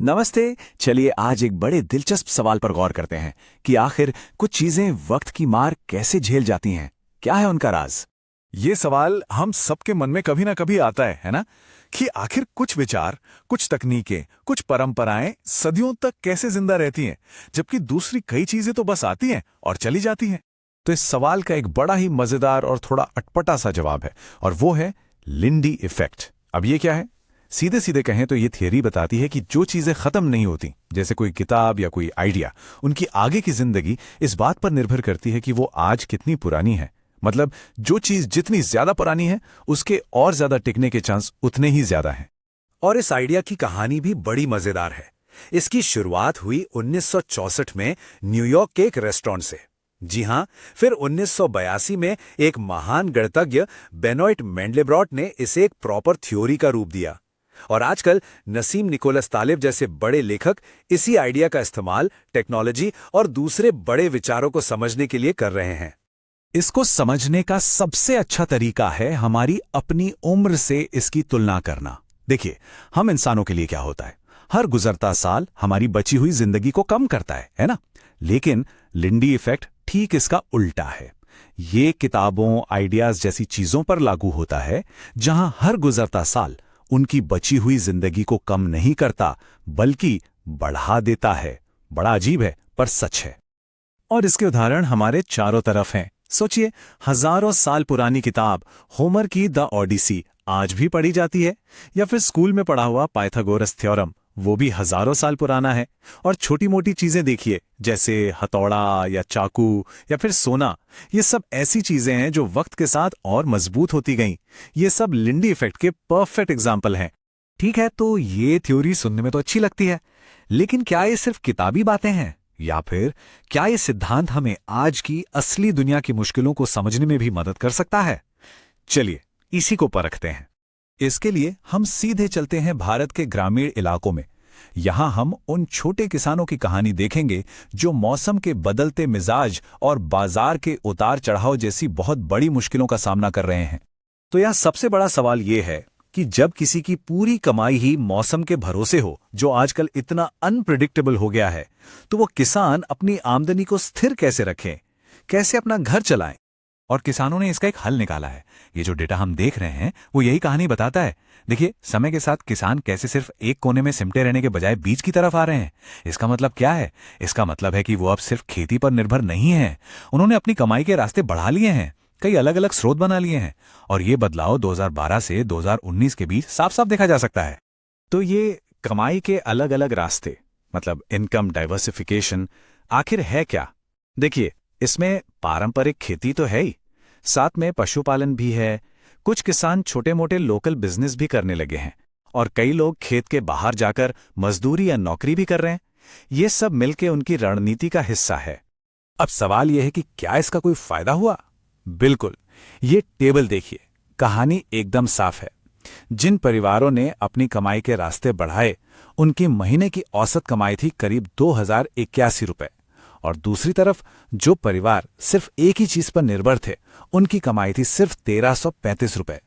नमस्ते। चलिए आज एक बड़े दिलचस्प सवाल पर गौर करते हैं कि आखिर कुछ चीजें वक्त की मार कैसे झेल जाती हैं। क्या है उनका राज? ये सवाल हम सबके मन में कभी ना कभी आता है ना? कि आखिर कुछ विचार, कुछ तकनीकें, कुछ परंपराएं सदियों तक कैसे जिंदा रहती हैं, जबकि दूसरी कई चीजें तो बस आती हैं और चली जाती हैं। तो इस सवाल का एक बड़ा ही मजेदार और थोड़ा अटपटा सा जवाब है, और वो है लिंडी इफेक्ट। अब ये क्या है? सीधे सीधे कहें तो ये थियरी बताती है कि जो चीजें खत्म नहीं होती, जैसे कोई किताब या कोई आइडिया, उनकी आगे की जिंदगी इस बात पर निर्भर करती है कि वो आज कितनी पुरानी है। मतलब जो चीज जितनी ज्यादा पुरानी है, उसके और ज्यादा टिकने के चांस उतने ही ज्यादा हैं। और इस आइडिया की कहानी भी बड़ी मजेदार है। इसकी शुरुआत हुई 1964 में न्यूयॉर्क के एक रेस्टोरेंट से। जी हां, फिर 1982 में एक महान गणितज्ञ बेनोइट मेंडलेब्रॉट ने इसे एक प्रॉपर थ्योरी का रूप दिया। और आजकल नसीम निकोलस तालिब जैसे बड़े लेखक इसी आइडिया का इस्तेमाल टेक्नोलॉजी और दूसरे बड़े विचारों को समझने के लिए कर रहे हैं। इसको समझने का सबसे अच्छा तरीका है हमारी अपनी उम्र से इसकी तुलना करना। देखिए, हम इंसानों के लिए क्या होता है, हर गुजरता साल हमारी बची हुई जिंदगी को कम करता है ना? लेकिन लिंडी इफेक्ट ठीक इसका उल्टा है। ये किताबों, आइडियाज जैसी चीजों पर लागू होता है, जहां हर गुजरता साल उनकी बची हुई जिंदगी को कम नहीं करता, बल्कि बढ़ा देता है। बड़ा अजीब है, पर सच है। और इसके उदाहरण हमारे चारों तरफ हैं। सोचिए, हजारों साल पुरानी किताब होमर की द ओडिसी आज भी पढ़ी जाती है, या फिर स्कूल में पढ़ा हुआ पाइथागोरस थ्योरम, वो भी हजारों साल पुराना है। और छोटी मोटी चीजें देखिए, जैसे हथौड़ा या चाकू या फिर सोना, ये सब ऐसी चीजें हैं जो वक्त के साथ और मजबूत होती गईं। ये सब लिंडी इफेक्ट के परफेक्ट एग्जाम्पल हैं। ठीक है, तो ये थ्योरी सुनने में तो अच्छी लगती है, लेकिन क्या ये सिर्फ किताबी बातें हैं, या फिर क्या ये सिद्धांत हमें आज की असली दुनिया की मुश्किलों को समझने में भी मदद कर सकता है? चलिए इसी को परखते हैं। इसके लिए हम सीधे चलते हैं भारत के ग्रामीण इलाकों में। यहां हम उन छोटे किसानों की कहानी देखेंगे जो मौसम के बदलते मिजाज और बाजार के उतार चढ़ाव जैसी बहुत बड़ी मुश्किलों का सामना कर रहे हैं। तो यहां सबसे बड़ा सवाल यह है कि जब किसी की पूरी कमाई ही मौसम के भरोसे हो, जो आजकल इतना अनप्रिडिक्टेबल हो गया है, तो वो किसान अपनी आमदनी को स्थिर कैसे रखें, कैसे अपना घर चलाएं? और किसानों ने इसका एक हल निकाला है। ये जो डेटा हम देख रहे हैं वो यही कहानी बताता है। देखिए, समय के साथ किसान कैसे सिर्फ एक कोने में सिमटे रहने के बजाय बीच की तरफ आ रहे हैं। इसका मतलब क्या है? इसका मतलब है कि वो अब सिर्फ खेती पर निर्भर नहीं है। उन्होंने अपनी कमाई के रास्ते बढ़ा लिए हैं, कई अलग अलग स्रोत बना लिए हैं। और ये बदलाव 2012 से 2019 के बीच साफ साफ देखा जा सकता है। तो ये कमाई के अलग अलग रास्ते, मतलब इनकम डाइवर्सिफिकेशन, आखिर है क्या? देखिए, इसमें पारंपरिक खेती तो है ही, साथ में पशुपालन भी है। कुछ किसान छोटे मोटे लोकल बिजनेस भी करने लगे हैं, और कई लोग खेत के बाहर जाकर मजदूरी या नौकरी भी कर रहे हैं। ये सब मिलके उनकी रणनीति का हिस्सा है। अब सवाल यह है कि क्या इसका कोई फायदा हुआ? बिल्कुल। ये टेबल देखिए, कहानी एकदम साफ है। जिन परिवारों ने अपनी कमाई के रास्ते बढ़ाए, उनकी महीने की औसत कमाई थी करीब 2081 रुपए। और दूसरी तरफ जो परिवार सिर्फ एक ही चीज पर निर्भर थे, उनकी कमाई थी सिर्फ 1335 रुपए।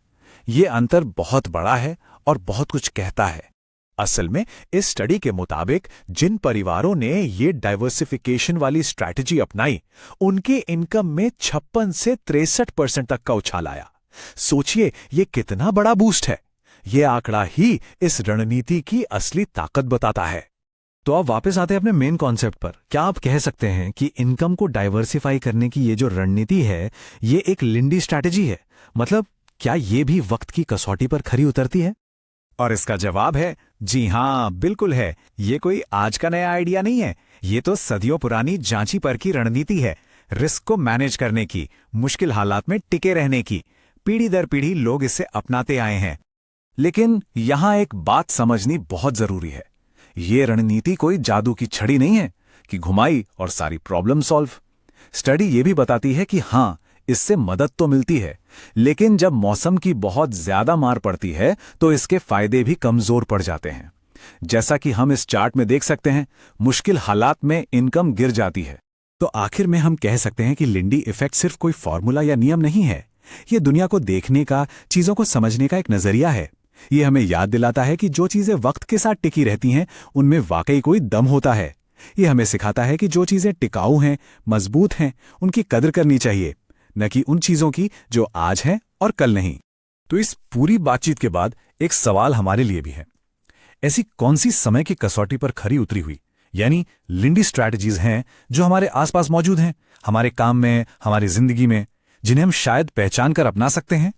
ये अंतर बहुत बड़ा है और बहुत कुछ कहता है। असल में इस स्टडी के मुताबिक जिन परिवारों ने ये डाइवर्सिफिकेशन वाली स्ट्रैटेजी अपनाई, उनके इनकम में 56 से 63% तक का उछाल आया। सोचिए, ये कितना बड़ा बूस्ट है। ये आंकड़ा ही इस रणनीति की असली ताकत बताता है। तो अब वापस आते हैं अपने मेन कॉन्सेप्ट पर। क्या आप कह सकते हैं कि इनकम को डाइवर्सिफाई करने की ये जो रणनीति है, ये एक लिंडी स्ट्रैटेजी है? मतलब क्या ये भी वक्त की कसौटी पर खरी उतरती है? और इसका जवाब है जी हां, बिल्कुल है। ये कोई आज का नया आइडिया नहीं है। ये तो सदियों पुरानी जांची परखी रणनीति है। रिस्क को मैनेज करने की, मुश्किल हालात में टिके रहने की। पीढ़ी दर पीढ़ी लोग इसे अपनाते आए हैं। लेकिन यहां एक बात समझनी बहुत जरूरी है। ये रणनीति कोई जादू की छड़ी नहीं है कि घुमाई और सारी प्रॉब्लम सॉल्व। स्टडी ये भी बताती है कि हां, इससे मदद तो मिलती है, लेकिन जब मौसम की बहुत ज्यादा मार पड़ती है तो इसके फायदे भी कमजोर पड़ जाते हैं। जैसा कि हम इस चार्ट में देख सकते हैं, मुश्किल हालात में इनकम गिर जाती है। तो आखिर में हम कह सकते हैं कि लिंडी इफेक्ट सिर्फ कोई फॉर्मूला या नियम नहीं है। ये दुनिया को देखने का, चीजों को समझने का एक नजरिया है। ये हमें याद दिलाता है कि जो चीजें वक्त के साथ टिकी रहती हैं उनमें वाकई कोई दम होता है। ये हमें सिखाता है कि जो चीजें टिकाऊ हैं, मजबूत हैं, उनकी कदर करनी चाहिए, न कि उन चीजों की जो आज हैं और कल नहीं। तो इस पूरी बातचीत के बाद एक सवाल हमारे लिए भी है। ऐसी कौन सी समय की कसौटी पर खरी उतरी हुई यानी लिंडी स्ट्रैटेजीज हैं जो हमारे आसपास मौजूद हैं, हमारे काम में, हमारी जिंदगी में, जिन्हें हम शायद पहचान कर अपना सकते हैं?